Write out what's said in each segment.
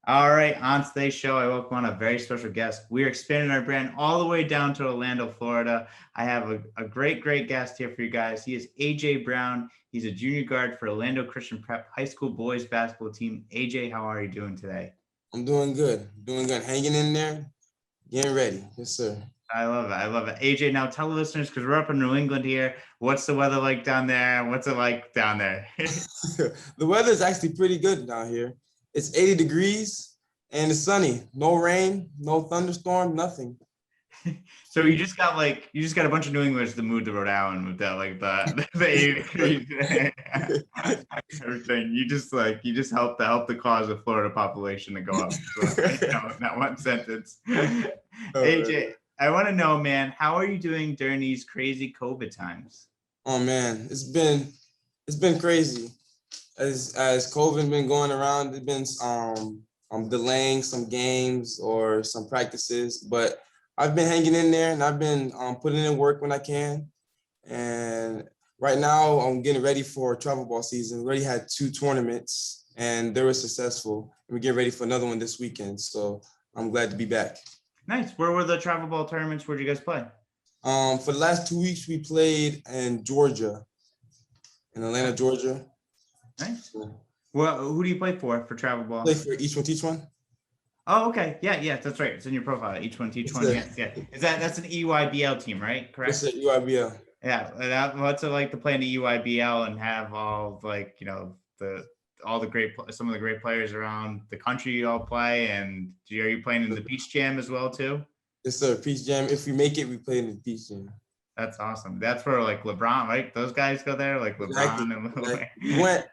All right, on today's show, I welcome on a very special guest. We are expanding our brand all the way down to Orlando, Florida. I have a great guest here for you guys. He is AJ Brown. He's a junior guard for Orlando Christian Prep High School boys basketball team. AJ, how are you doing today? I'm doing good. Hanging in there, getting ready. Yes, sir. I love it. AJ, now tell the listeners, because we're up in New England here, what's the weather like down there? What's it like down there? The weather is actually pretty good down here. It's 80 degrees and it's sunny. No rain, no thunderstorm, nothing. So you just got a bunch of New Englanders to move to Rhode Island with that, like the 80 degrees. Everything. You just help the cause of Florida population to go up. So, in that one sentence. AJ, I want to know, man, how are you doing during these crazy COVID times? Oh man, it's been crazy. As COVID been going around, it's been delaying some games or some practices, but I've been hanging in there and I've been putting in work when I can. And right now I'm getting ready for travel ball season. We already had 2 tournaments and they were successful. And we're getting ready for another one this weekend. So I'm glad to be back. Nice. Where were the travel ball tournaments? Where'd you guys play? For the last 2 weeks, we played in Georgia, in Atlanta, Georgia. Nice. Well, who do you play for travel ball? Play for E1T1. Oh, okay. Yeah, that's right. It's in your profile. E1T1. Yes, yeah. That's an EYBL team, right? Correct. It's an EYBL. Yeah. What's it like to play in the EYBL and have all some of the great players around the country you all play? And are you playing in the Peach Jam as well too? Yes, sir. Peach Jam. If we make it, we play in the Peach Jam. That's awesome. That's where like LeBron, right? Those guys go there, like LeBron. Exactly.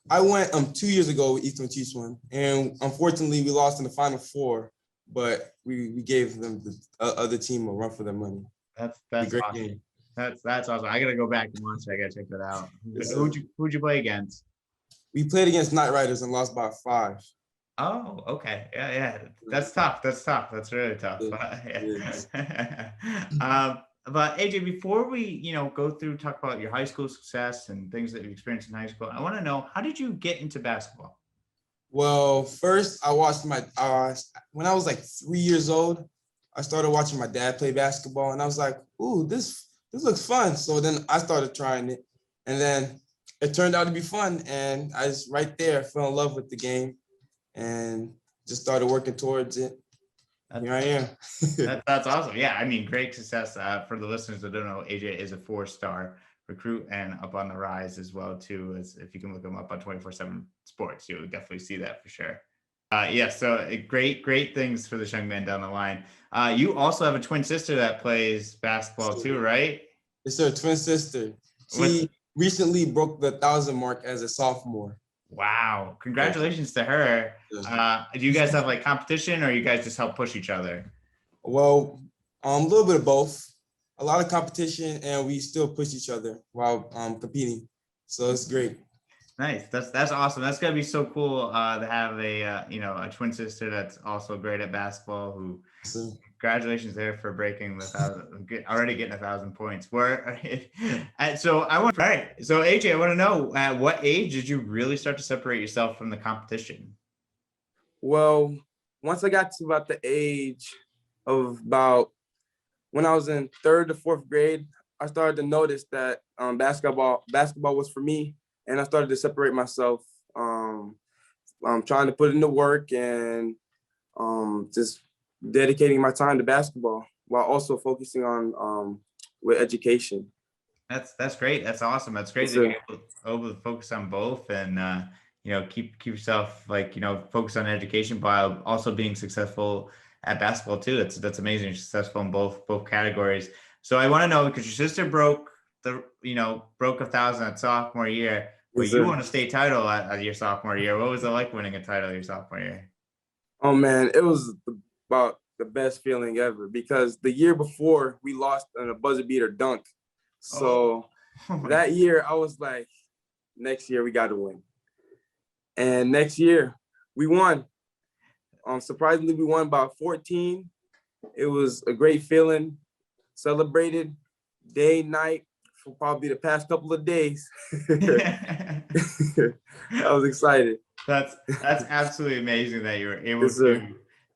I went 2 years ago with Eastern Teach-One, and unfortunately we lost in the Final Four, but we gave them the other team a run for their money. That's awesome. Game. That's awesome. I gotta go back and watch that. I gotta check that out. Yes, who'd you play against? We played against Knight Riders and lost by 5. Oh, okay. Yeah. That's tough. That's really tough. Yes. But AJ, before we, talk about your high school success and things that you experienced in high school, I want to know, how did you get into basketball? Well, first I watched when I was like 3 years old, I started watching my dad play basketball and I was like, ooh, this looks fun. So then I started trying it and then it turned out to be fun. And I just right there fell in love with the game and just started working towards it. Here I am. That's awesome. Yeah, I mean, great success. For the listeners that don't know, AJ is a 4-star recruit and up on the rise as well too. As if you can look him up on 24/7 Sports, you'll definitely see that for sure. So great things for this young man down the line. You also have a twin sister that plays basketball too, right? Yes, sir. Twin sister. She recently broke the 1,000 mark as a sophomore. Wow. Congratulations to her. Do you guys have like competition or you guys just help push each other? Well, a little bit of both. A lot of competition and we still push each other while competing. So it's great. Nice. That's awesome. That's gotta be so cool to have a twin sister that's also great at basketball. Who, congratulations there for breaking already getting 1,000 points. So AJ, I want to know, at what age did you really start to separate yourself from the competition? Well, once I got to about the age of when I was in 3rd to 4th grade, I started to notice that basketball was for me. And I started to separate myself, trying to put in the work and just dedicating my time to basketball while also focusing on with education. That's great. That's awesome. That's great that you're able to focus on both and keep yourself focused on education while also being successful at basketball too. That's amazing. You're successful in both categories. So I want to know, because your sister broke 1,000 at sophomore year, but you won a state title at your sophomore year. What was it like winning a title your sophomore year? Oh man, it was about the best feeling ever, because the year before we lost in a buzzer beater dunk. So that year I was like, next year we got to win. And next year we won. Surprisingly, we won by 14. It was a great feeling. Celebrated day, night, for probably the past couple of days. I was excited. That's absolutely amazing that you were able Yes, sir.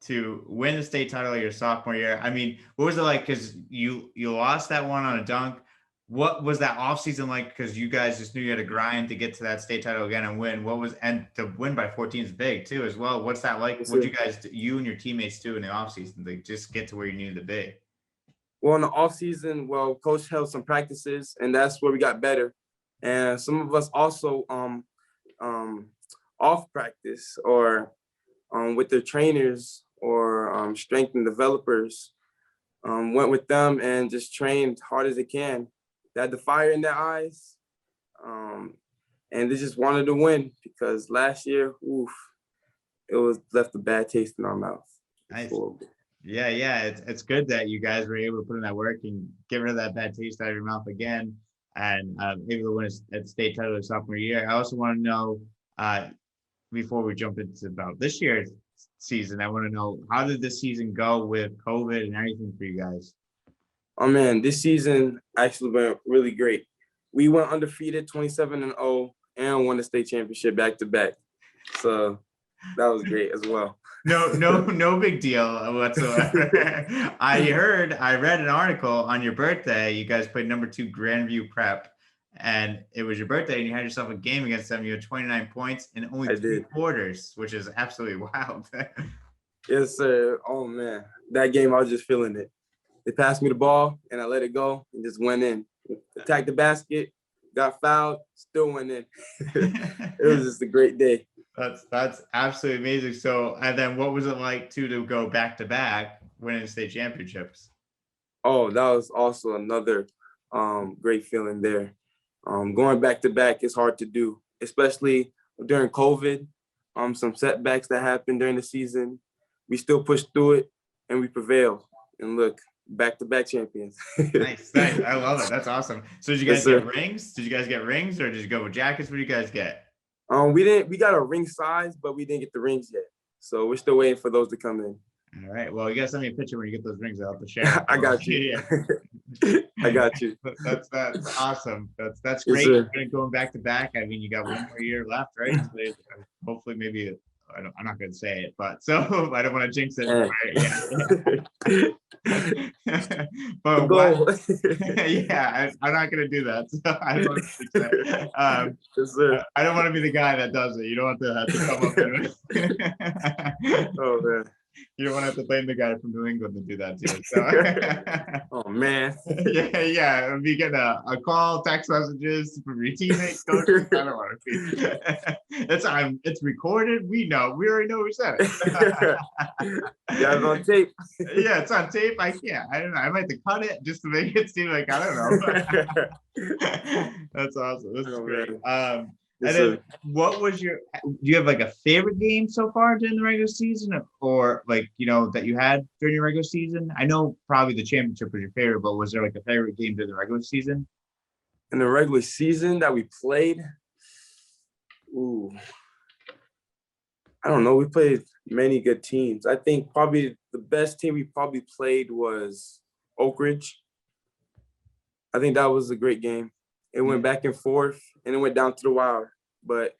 to win the state title your sophomore year. I mean, what was it like? Because you lost that one on a dunk. What was that off season like? Because you guys just knew you had to grind to get to that state title again and win. What was and to win by 14 is big too as well. What's that like? Yes, What sir. you guys you and your teammates do in the off season to just get to where you needed to be? Well, in the off season, well, coach held some practices, and that's where we got better. And some of us also um, off practice or with their trainers or strength and developers, went with them and just trained hard as they can. They had the fire in their eyes, um, and they just wanted to win because last year, oof, it was left a bad taste in our mouth. Nice. So, Yeah, yeah. It's good that you guys were able to put in that work and get rid of that bad taste out of your mouth again, and able to win a state title your sophomore year. I also want to know, before we jump into about this year's season, I want to know, how did this season go with COVID and everything for you guys? oh man, this season actually went really great. We went undefeated, 27-0, and won the state championship back to back. So that was great as well. No big deal whatsoever. I read an article on your birthday. You guys played #2 Grandview Prep, and it was your birthday, and you had yourself a game against them. You had 29 points in only 3 quarters, which is absolutely wild. Yes, sir. Oh man, that game I was just feeling it. They passed me the ball, and I let it go, and just went in. Attacked the basket, got fouled, still went in. It was just a great day. That's absolutely amazing. So, and then what was it like to go back to back winning state championships? Oh, that was also another great feeling there. Going back to back is hard to do, especially during COVID. Some setbacks that happened during the season, we still pushed through it and we prevailed. And look, back to back champions. Nice. I love it. That's awesome. So did you guys get rings? Did you guys get rings, or did you go with jackets? What did you guys get? We got a ring size, but we didn't get the rings yet. So we're still waiting for those to come in. All right. Well, you gotta send me a picture when you get those rings. I'll have to share. I got you. I got you. That's awesome. That's great. Yes, going back to back. I mean, you got one more year left, right? So hopefully, maybe I'm not going to say it, but so I don't want to jinx it. Yeah. But yeah, I'm not going to do that. So I don't want to jinx it. I don't want to be the guy that does it. You don't want to have to come up with Oh man. You don't want to have to blame the guy from New England to do that too. So. Oh man. Yeah. If you get a call, text messages from your teammates, coaches, I don't want to be. It's recorded. We already know who said it. Yeah, it's on tape. Yeah, it's on tape. I can't. I don't know. I might have to cut it just to make it seem like I don't know. That's awesome. This is great. And then what was do you have like a favorite game so far during the regular season, or like, that you had during your regular season? I know probably the championship was your favorite, but was there like a favorite game during the regular season? In the regular season that we played? Ooh. I don't know. We played many good teams. I think probably the best team we probably played was Oak Ridge. I think that was a great game. It went back and forth, and it went down to the wire, but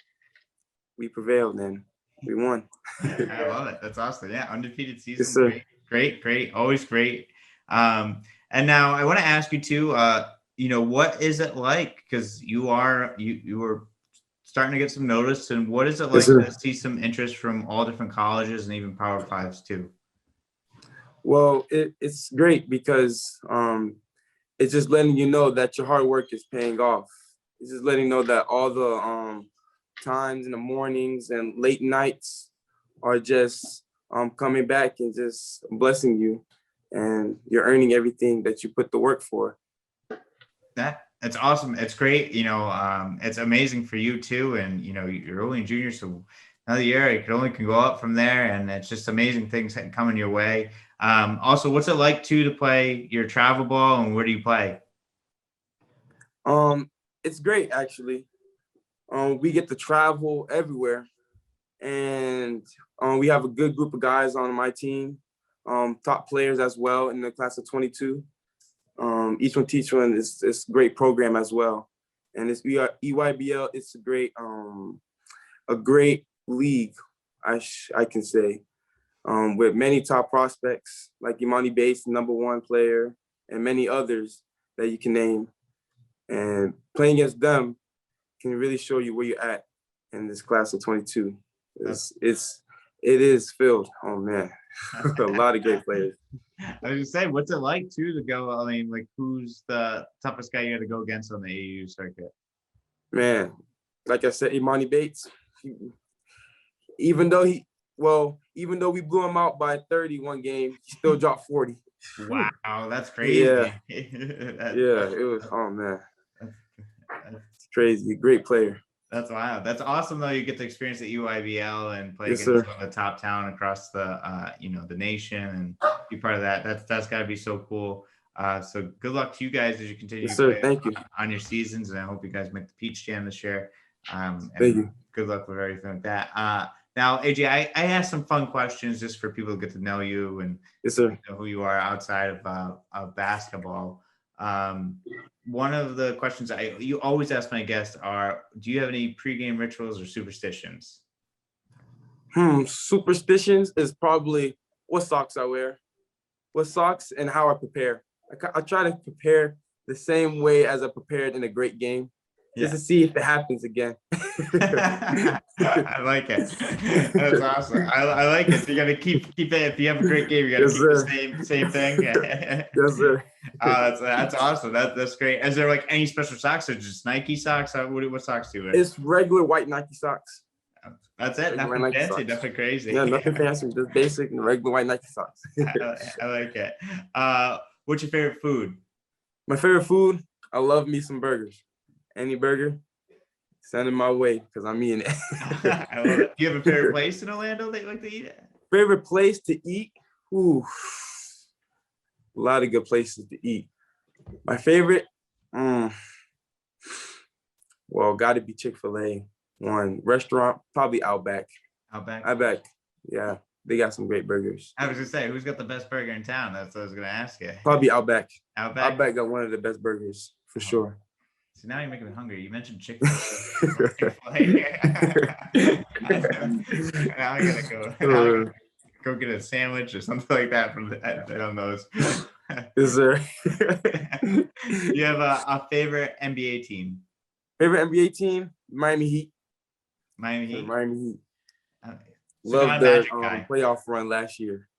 we prevailed and we won. I love it. That's awesome. Yeah, undefeated season. Yes, great, always great. And now I want to ask you too. What is it like? Because you were starting to get some notice, and what is it like to see some interest from all different colleges and even Power Fives too? Well, it's great because it's just letting you know that your hard work is paying off. It's just letting you know that all the times in the mornings and late nights are just coming back and just blessing you, and you're earning everything that you put the work for. That's awesome. It's great. It's amazing for you too. And, you're only in junior, so another year, it can go up from there. And it's just amazing things coming your way. Also, what's it like to play your travel ball, and where do you play? It's great, actually. We get to travel everywhere, and we have a good group of guys on my team, top players as well in the class of 22. E1T1 is a great program as well, and it's EYBL. It's a great league, I can say, with many top prospects like E1T1 Bates, #1 player, and many others that you can name. And playing against them can really show you where you're at in this class of 22. It is filled. Oh man, a lot of great players. I was just saying, what's it like too to go? I mean, like, who's the toughest guy you had to go against on the AAU circuit? Man, like I said, E1T Bates. Even though we blew him out by 30 one game, he still dropped 40. Wow, that's crazy. Yeah, it was. Oh man, it's crazy. Great player. That's wild. That's awesome though. You get to experience the EYBL and play Yes, against sir. some of the top talent across the the nation and be part of that. That's got to be so cool. So good luck to you guys as you continue Yes, to sir. play Thank you. on your seasons, and I hope you guys make the Peach Jam this year. And Thank you. good luck with everything like that. Now, AJ, I asked some fun questions just for people to get to know you and Yes, sir. know who you are outside of basketball. One of the questions you always ask my guests are, do you have any pregame rituals or superstitions? Superstitions is probably what socks I wear, what socks, and how I prepare. I try to prepare the same way as I prepared in a great game, just to see if it happens again. I like it. That's awesome. I like it. So you got to keep it. If you have a great game, you got to keep the same thing. Yes, sir. That's awesome. That's great. Is there like any special socks or just Nike socks? What socks do you wear? It's regular white Nike socks. That's it. Nothing Nike fancy. socks. Nothing crazy. Yeah, nothing fancy. Just basic and regular white Nike socks. I like it. What's your favorite food? My favorite food, I love me some burgers. Any burger, send it my way because I'm eating it. I love it. Do you have a favorite place in Orlando that you like to eat at? Favorite place to eat? Ooh, a lot of good places to eat. My favorite, well, got to be Chick-fil-A. One restaurant, probably Outback. Outback, yeah. They got some great burgers. I was gonna say, who's got the best burger in town? That's what I was gonna ask you. Probably Outback. Outback got one of the best burgers for sure. So now you're making me hungry. You mentioned Chick-fil-A. Now I gotta go get a sandwich or something like that from on those. Is there? You have a favorite NBA team? Favorite NBA team? Miami Heat. Miami Heat. Love the playoff run last year.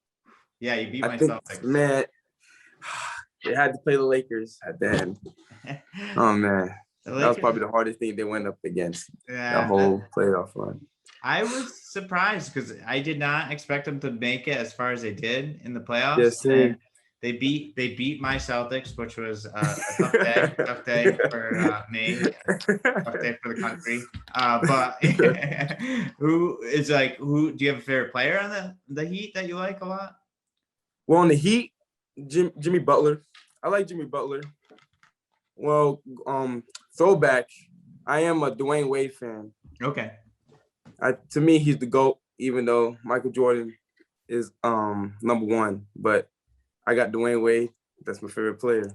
Yeah, you beat myself. Man, they had to play the Lakers at the end. Oh man, that was probably the hardest thing they went up against. The whole playoff run. I was surprised because I did not expect them to make it as far as they did in the playoffs. Yes, same. They beat my Celtics, which was a tough day for me, tough day for the country. But who do you have a favorite player on the Heat that you like a lot? Well, on the Heat, Jimmy Butler. I like Jimmy Butler. Well, throwback, I am a Dwayne Wade fan. Okay. To me, he's the GOAT, even though Michael Jordan is #1. But I got Dwayne Wade. That's my favorite player.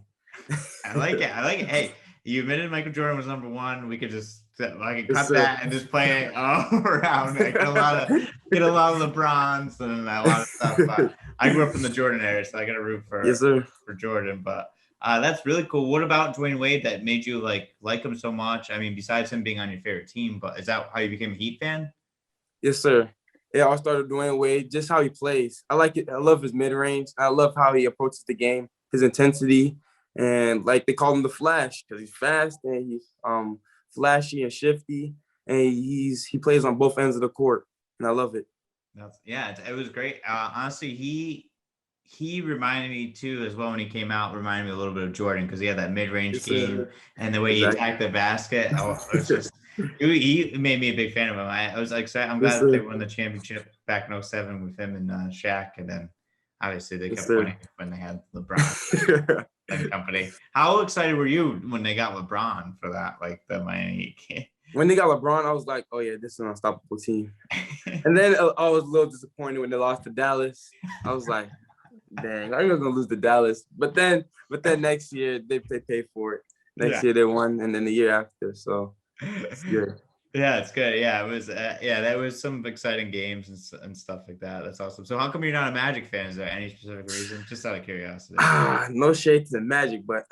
I like it. Hey, you admitted Michael Jordan was #1. We could just cut that and just play it all around. Get a lot of LeBrons and a lot of stuff. But I grew up in the Jordan era, so I got to root for Jordan. But that's really cool. What about Dwayne Wade that made you like him so much? I mean, besides him being on your favorite team, but is that how you became a Heat fan? Yes, sir. Yeah, I started Dwayne Wade, just how he plays. I like it. I love his mid-range. I love how he approaches the game, his intensity, and they call him the Flash because he's fast and he's flashy and shifty, and he plays on both ends of the court, and I love it. It was great. Honestly, he reminded me too as well when he came out. Reminded me a little bit of Jordan because he had that mid-range game and the way he attacked the basket. It was just. He made me a big fan of him. I was excited. I'm glad that they won the championship back in 07 with him and Shaq. And then obviously they kept winning when they had LeBron and company. How excited were you when they got LeBron for that, the Miami Heat? When they got LeBron, I was like, oh yeah, this is an unstoppable team. And then I was a little disappointed when they lost to Dallas. I was like, dang, I'm gonna lose to Dallas. But then next year they paid for it. Next year they won, and then the year after. So it's good. Yeah, it's good. Yeah, it was. Yeah, there was some exciting games and stuff like that. That's awesome. So, how come you're not a Magic fan? Is there any specific reason? Just out of curiosity. No shade to the Magic, but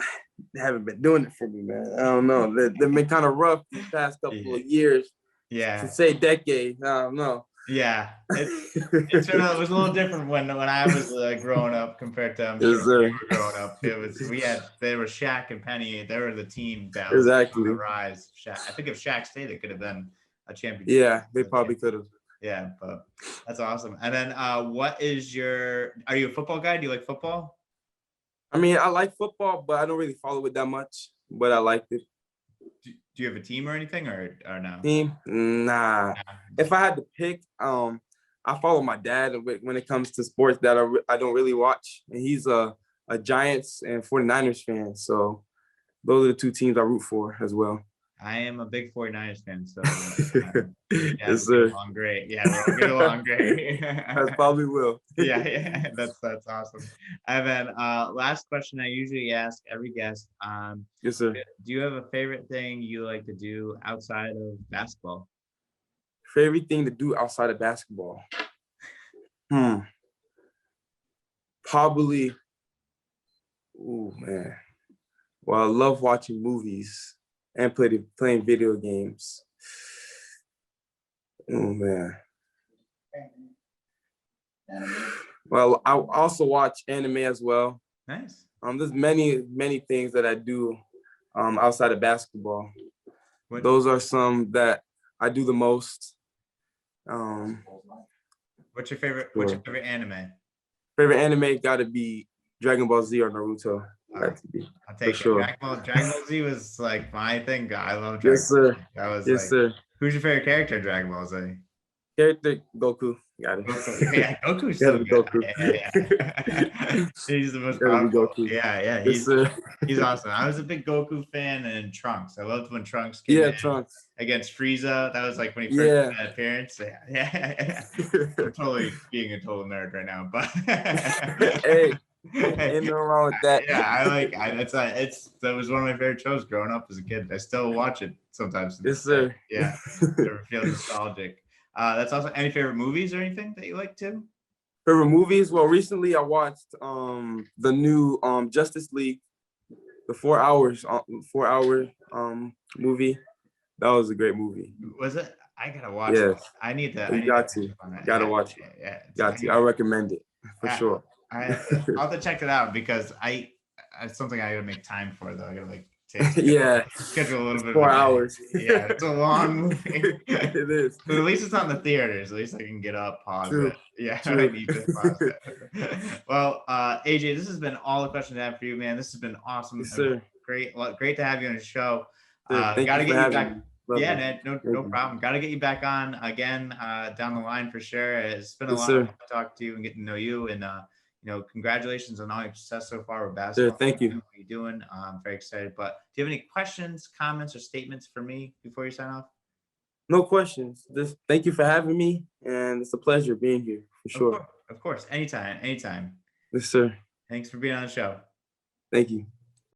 they haven't been doing it for me, man. I don't know. They've been kind of rough these past couple of years. To say decade, I don't know. Yeah, it was a little different when I was growing up compared to Yes, when we were growing up. They were Shaq and Penny. They were the team that was on the rise. I think if Shaq stayed, it could have been a championship. Yeah, they probably could have. Yeah, but that's awesome. And then, are you a football guy? Do you like football? I mean, I like football, but I don't really follow it that much. But I liked it. Do you have a team or anything, or no? Team? Nah. If I had to pick, I follow my dad when it comes to sports that I don't really watch. And he's a Giants and 49ers fan. So those are the two teams I root for as well. I am a big 49ers fan, so yes, sir. Get along great. Yeah, we'll get along great. That probably will. yeah, that's awesome. And then last question I usually ask every guest. Yes, sir. Do you have a favorite thing you like to do outside of basketball? Favorite thing to do outside of basketball? Probably. Oh man. Well, I love watching movies and playing video games. Oh man. Well, I also watch anime as well. Nice. There's many things that I do outside of basketball. Those are some that I do the most. What's your favorite anime? Favorite anime gotta be Dragon Ball Z or Naruto. I'll take it. Sure. Dragon Ball Z was like my thing. I love Dragon Yes, sir. That was yes, sir. Who's your favorite character in Dragon Ball Z? Character Goku. Got it. Yeah, Goku's so good. Goku. Yeah. He's the most powerful. Goku. Yeah. He's awesome. I was a big Goku fan and Trunks. I loved when Trunks came in Trunks against Frieza. That was like when he first made an appearance. Yeah. I'm totally being a total nerd right now, but hey. Ain't no wrong with that. Yeah, that was one of my favorite shows growing up as a kid. I still watch it sometimes. Yes, sir. Yeah, I feel nostalgic. That's also any favorite movies or anything that you like too? Favorite movies? Well, recently I watched the new Justice League, the 4 hour movie. That was a great movie. Was it? I gotta watch it. I need to. You got to. Gotta watch it. Yeah. Got to. I recommend it for sure. I'll have to check it out because it's something I gotta make time for though. I gotta schedule a little bit. 4 hours. Yeah, it's a long movie. It is. But at least it's on the theaters. At least I can get up, pause it. Yeah, I need to pause it. Well, AJ, this has been all the questions I have for you, man. This has been awesome. Yes, sir. Great to have you on the show. Gotta get you back. Yeah, man, no problem. Got to get you back on again down the line for sure. It's been a lot of fun to talk to you and get to know you. And congratulations on all your success so far with basketball. Sir, thank you. What you're doing. I'm very excited. But do you have any questions, comments, or statements for me before you sign off? No questions. Just thank you for having me, and it's a pleasure being here for sure. Of course. Anytime. Yes, sir. Thanks for being on the show. Thank you.